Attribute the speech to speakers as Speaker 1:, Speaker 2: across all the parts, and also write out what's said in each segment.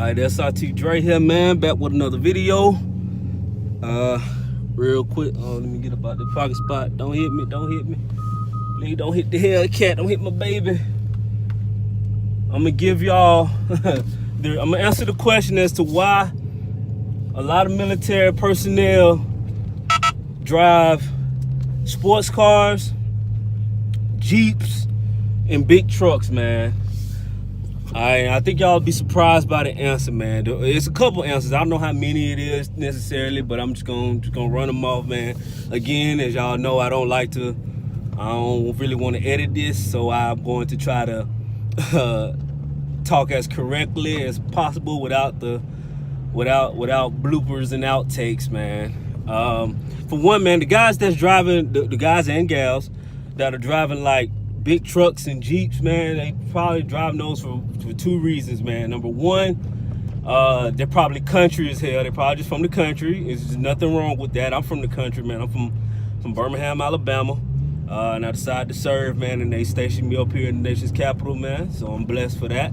Speaker 1: Alright, SRT Dre here, man. Back with another video. Real quick. Let me get about the parking spot. Don't hit me. Please don't hit the Hellcat. Don't hit my baby. I'm gonna give y'all. I'm gonna answer the question as to why a lot of military personnel drive sports cars, Jeeps, and big trucks, man. I think y'all be surprised by the answer, man. It's a couple answers. I don't know how many it is necessarily, but I'm just gonna run them off, man. Again, as y'all know, I don't really want to edit this, so I'm going to try to talk as correctly as possible without bloopers and outtakes, man. For one, man, the guys that's driving, the guys and gals that are driving like big trucks and Jeeps, man, they probably driving those for two reasons, man. Number one, they're probably country as hell. They're probably just from the country. There's nothing wrong with that. I'm from the country, man. I'm from Birmingham, Alabama. And I decided to serve, man, and they stationed me up here in the nation's capital, man. So I'm blessed for that.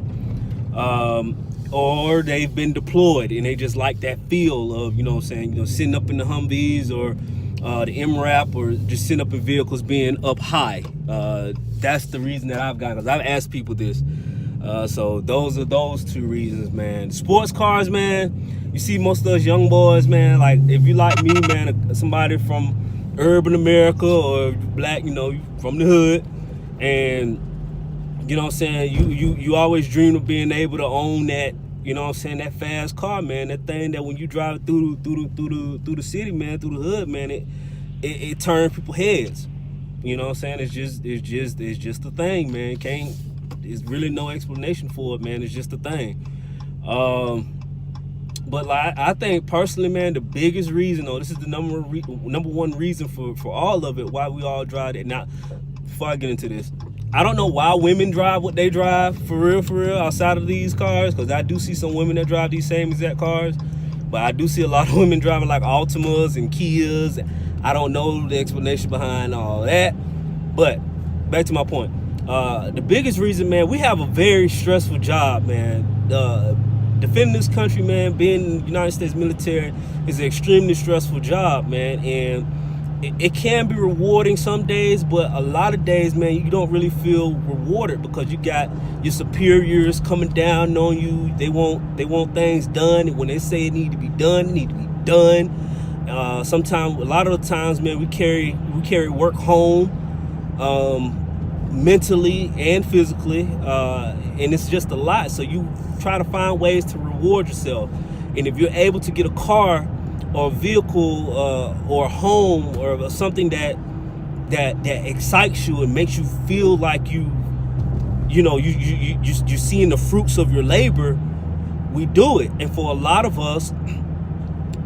Speaker 1: Or they've been deployed and they just like that feel of, sitting up in the Humvees or the MRAP, or just sitting up in vehicles being up high. That's the reason that I've got, because I've asked people this. So those are those two reasons, man. Sports cars, man, you see most of those young boys, man, like if you like me, man, somebody from urban America or black, from the hood, and you always dream of being able to own that, that fast car, man. That thing that when you drive it through the city, man, through the hood, man, it turns people's heads. It's just a thing, man. There's really no explanation for it, man. It's just a thing. But like, I think personally, man, the biggest reason, this is the number one reason for all of it, why we all drive it. Now, before I get into this, I don't know why women drive what they drive, for real, outside of these cars, because I do see some women that drive these same exact cars, but I do see a lot of women driving like Altimas and Kias. I don't know the explanation behind all that, but back to my point. The biggest reason, man, we have a very stressful job, man. Defending this country, man, being in the United States military is an extremely stressful job, man, and it can be rewarding some days, but a lot of days, man, you don't really feel rewarded because you got your superiors coming down on you. They want things done, and when they say it need to be done, it need to be done. Sometimes, a lot of the times, man, we carry work home, mentally and physically, and it's just a lot. So you try to find ways to reward yourself, and if you're able to get a car or a vehicle or a home or something that excites you and makes you feel like you're seeing the fruits of your labor, we do it. And for a lot of us,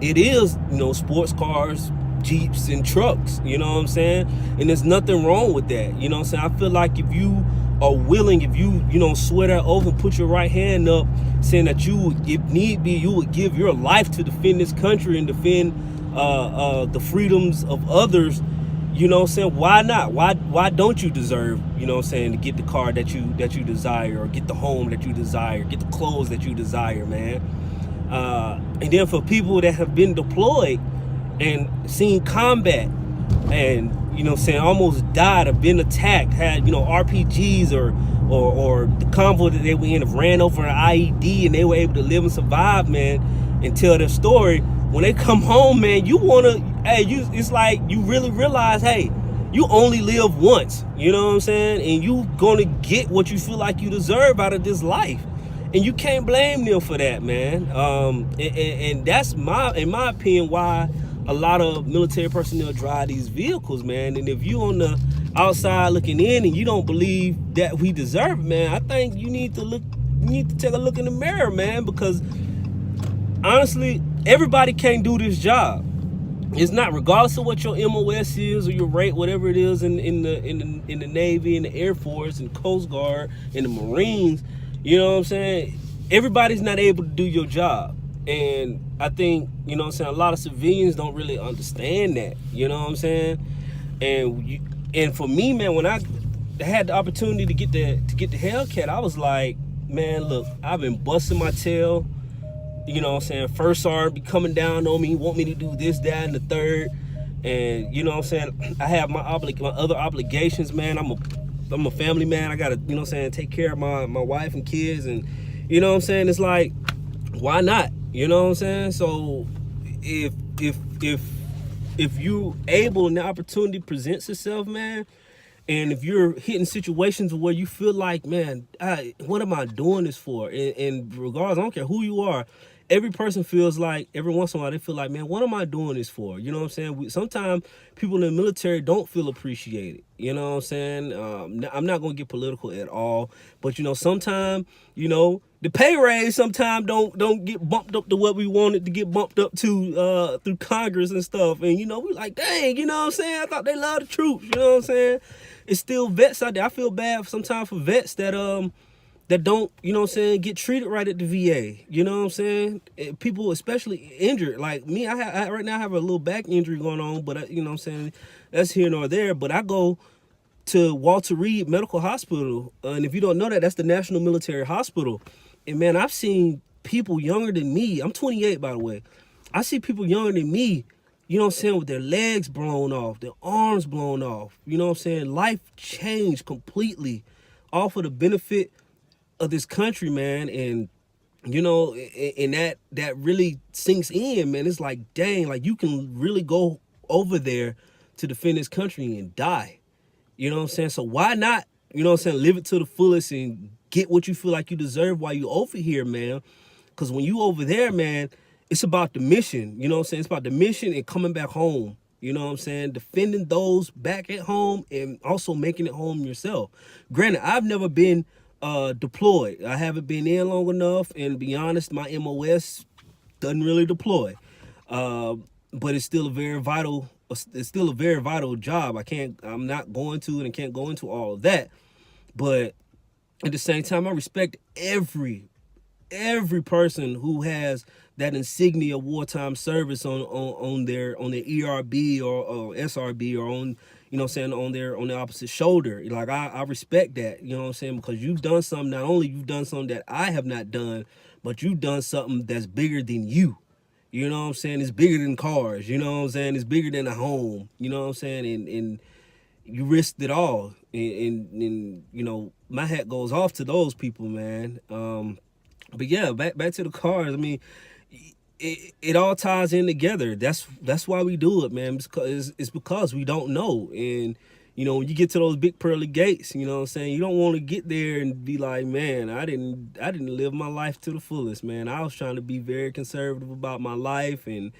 Speaker 1: it is, sports cars, Jeeps, and trucks, you know what I'm saying? And there's nothing wrong with that, you know what I'm saying? I feel like if you are willing, if you swear that oath and put your right hand up, saying that you would, if need be, you would give your life to defend this country and defend the freedoms of others, you know what I'm saying? Why not? Why don't you deserve, to get the car that you desire, or get the home that you desire, get the clothes that you desire, man? And then for people that have been deployed and seen combat and, almost died or been attacked, had, RPGs or the convoy that they were in have ran over an IED and they were able to live and survive, man, and tell their story. When they come home, man, it's like you really realize, hey, you only live once, you know what I'm saying? And you gonna get what you feel like you deserve out of this life. And you can't blame them for that, man. And that's in my opinion, why a lot of military personnel drive these vehicles, man. And if you on the outside looking in and you don't believe that we deserve it, man, I think you need to take a look in the mirror, man, because honestly, everybody can't do this job. It's not, regardless of what your MOS is or your rate, whatever it is in the Navy, in the Air Force, and Coast Guard, in the Marines, you know what I'm saying? Everybody's not able to do your job. And I think, a lot of civilians don't really understand that, you know what I'm saying? And for me, man, when I had the opportunity to get the Hellcat, I was like, man, look, I've been busting my tail you know what I'm saying, first sergeant be coming down on me, want me to do this, that, and the third. And, you know what I'm saying, I have my other obligations, man. I'm a family man. I gotta, you know what I'm saying, take care of my wife and kids. And, you know what I'm saying, it's like, why not? You know what I'm saying? So if you able and the opportunity presents itself, man, and if you're hitting situations where you feel like, man, what am I doing this for? And regardless, I don't care who you are, every person feels like, every once in a while, they feel like, man, what am I doing this for? You know what I'm saying? Sometimes people in the military don't feel appreciated. You know what I'm saying? I'm not going to get political at all, but, you know, sometimes, you know, the pay raise sometimes don't get bumped up to what we wanted to get bumped up to through Congress and stuff. And, you know, we like, dang, you know what I'm saying? I thought they loved the troops, you know what I'm saying? It's still vets out there. I feel bad sometimes for vets that don't, you know what I'm saying, get treated right at the VA. You know what I'm saying? People, especially injured. Like me, I right now have a little back injury going on, but you know what I'm saying, that's here nor there. But I go to Walter Reed Medical Hospital, and if you don't know that, that's the National Military Hospital. And man, I've seen people younger than me. I'm 28, by the way. I see people younger than me, you know what I'm saying, with their legs blown off, their arms blown off. You know what I'm saying? Life changed completely all for the benefit of this country, man. And, you know, and that really sinks in, man. It's like, dang, like you can really go over there to defend this country and die. You know what I'm saying? So why not, you know what I'm saying, live it to the fullest and get what you feel like you deserve while you over here, man. Because when you over there, man, it's about the mission. You know what I'm saying? It's about the mission and coming back home. You know what I'm saying? Defending those back at home and also making it home yourself. Granted, I've never been deployed. I haven't been in long enough, and to be honest, my MOS doesn't really deploy. But it's still a very vital. It's still a very vital job. I'm not going to and can't go into all of that. But at the same time, I respect every person who has that insignia of wartime service on their ERB or SRB or on, you know what I'm saying, on the opposite shoulder. Like I respect that, you know what I'm saying, because you've done something. Not only you've done something that I have not done, but you've done something that's bigger than you. You know what I'm saying? It's bigger than cars. You know what I'm saying? It's bigger than a home. You know what I'm saying? And you risked it all. And you know, my hat goes off to those people, man. But yeah, back to the cars. I mean, it all ties in together. That's why we do it, man. It's because we don't know. And you know, when you get to those big pearly gates, you know what I'm saying, you don't want to get there and be like, man, I didn't live my life to the fullest, man. I was trying to be very conservative about my life, and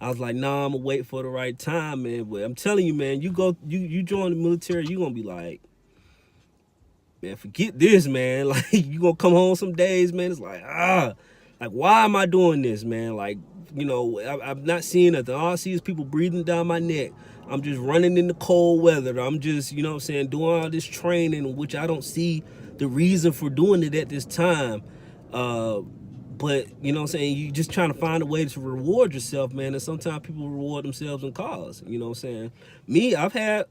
Speaker 1: I was like, nah, I'm gonna wait for the right time, man. But I'm telling you, man, you join the military, you gonna be like, man, forget this, man. Like, you gonna come home some days, man, it's like, like, why am I doing this, man? Like, you know, I'm not seeing nothing. All I see is people breathing down my neck. I'm just running in the cold weather. I'm just, you know what I'm saying, doing all this training, which I don't see the reason for doing it at this time. But, you know what I'm saying, you just trying to find a way to reward yourself, man. And sometimes people reward themselves in cars, you know what I'm saying. Me, I've had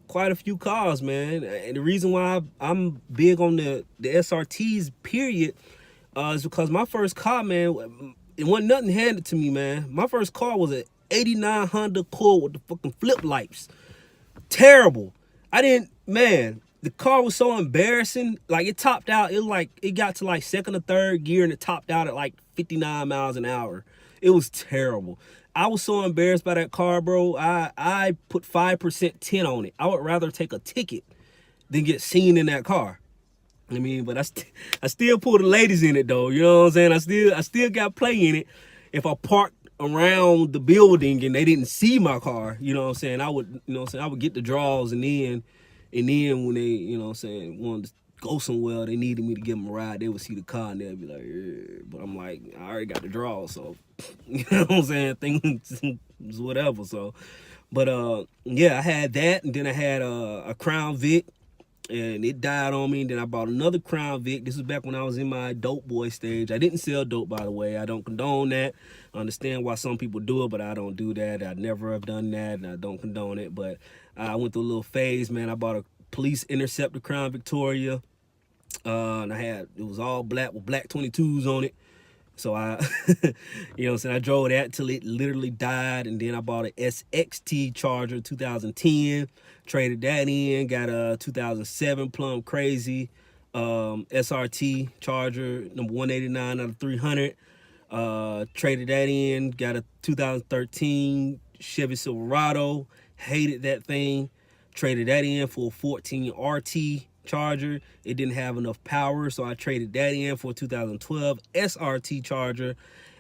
Speaker 1: quite a few cars, man. And the reason why I'm big on the SRTs, period, is because my first car, man, it wasn't nothing handed to me, man. My first car was a 89 Honda Accord with the fucking flip lights. Terrible. The car was so embarrassing. Like, it topped out, it got to like second or third gear, and it topped out at like 59 miles an hour. It was terrible. I was so embarrassed by that car, bro. I put 5% tint on it. I would rather take a ticket than get seen in that car. I mean, but I still pull the ladies in it, though. You know what I'm saying? I still got play in it. If I parked around the building and they didn't see my car, you know what I'm saying, I would, you know what I'm saying, I would get the draws, and then when they, you know what I'm saying, wanted to go somewhere, they needed me to give them a ride, they would see the car and they'd be like, yeah. But I'm like, I already got the draws, so you know what I'm saying, things whatever. So, but yeah, I had that, and then I had a Crown Vic, and it died on me. And then I bought another Crown Vic. This was back when I was in my dope boy stage. I didn't sell dope, by the way. I don't condone that. I understand why some people do it, but I don't do that. I never have done that, and I don't condone it. But I went through a little phase, man. I bought a Police Interceptor Crown Victoria. And it was all black with black 22s on it. So I, you know what I'm saying, I drove that till it literally died, and then I bought an SXT Charger 2010, traded that in, got a 2007 Plum Crazy SRT Charger, number 189 out of 300. Traded that in, got a 2013 Chevy Silverado, hated that thing. Traded that in for a 14 RT Charger. It didn't have enough power, so I traded that in for a 2012 SRT Charger.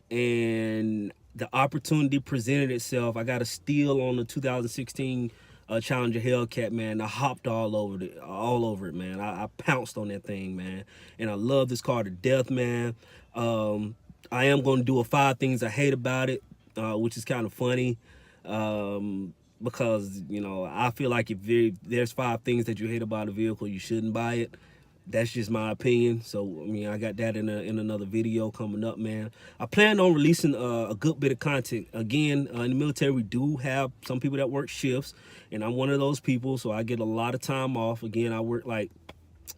Speaker 1: And the opportunity presented itself. I got a steal on the 2016 Challenger Hellcat, man. I hopped all over it, man. I pounced on that thing, man. And I love this car to death, man. I am going to do a 5 things I hate about it, which is kind of funny. Because, you know, I feel like if there's 5 things that you hate about a vehicle, you shouldn't buy it. That's just my opinion. So, I mean, I got that in another video coming up, man. I plan on releasing a good bit of content. Again, in the military, we do have some people that work shifts, and I'm one of those people, so I get a lot of time off. Again, I work like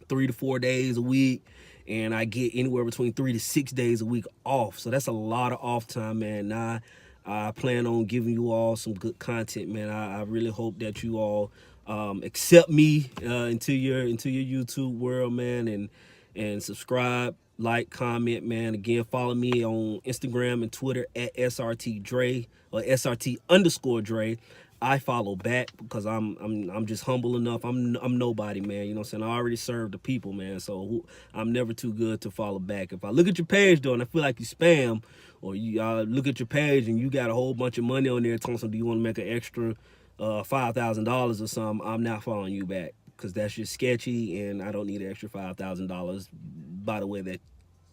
Speaker 1: 3 to 4 days a week, and I get anywhere between 3 to 6 days a week off. So that's a lot of off time, man. Now, I plan on giving you all some good content, man. I really hope that you all accept me into your YouTube world, man, and subscribe, like, comment, man. Again, follow me on Instagram and Twitter at SRT Dre or SRT_Dre. I follow back because I'm just humble enough. I'm nobody, man. You know what I'm saying? I already served the people, man. So I'm never too good to follow back. If I look at your page though and I feel like you spam, or you look at your page and you got a whole bunch of money on there, telling do you want to make an extra $5,000 or something, I'm not following you back because that's just sketchy, and I don't need an extra $5,000. By the way, that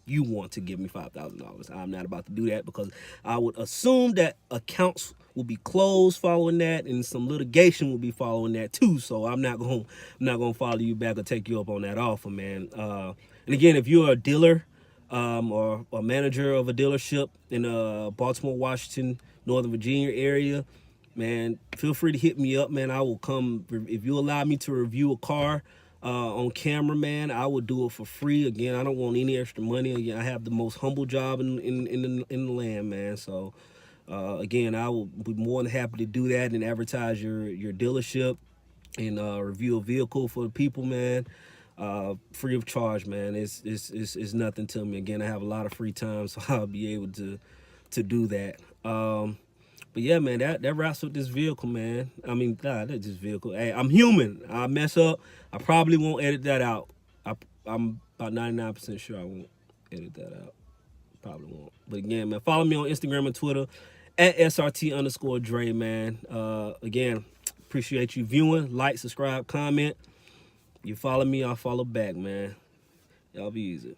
Speaker 1: you want to give me $5,000. I'm not about to do that because I would assume that accounts will be closed following that, and some litigation will be following that too. So I'm not gonna follow you back or take you up on that offer, man. And again, if you're a dealer or a manager of a dealership in Baltimore, Washington, Northern Virginia area, man, feel free to hit me up, man. I will come if you allow me to review a car on camera, man. I would do it for free. Again, I don't want any extra money. Again, I have the most humble job in the land, man. So again, I will be more than happy to do that and advertise your dealership and review a vehicle for the people, man. Free of charge, man. It's nothing to me. Again, I have a lot of free time, so I'll be able to do that. But yeah, man, that wraps up this vehicle, man. I mean, God, that's this vehicle. Hey, I'm human. I mess up. I probably won't edit that out. I'm about 99% sure I won't edit that out. Probably won't. But again, man, follow me on Instagram and Twitter at SRT_Dre, man. Again, appreciate you viewing. Like, subscribe, comment. You follow me, I'll follow back, man. Y'all be easy.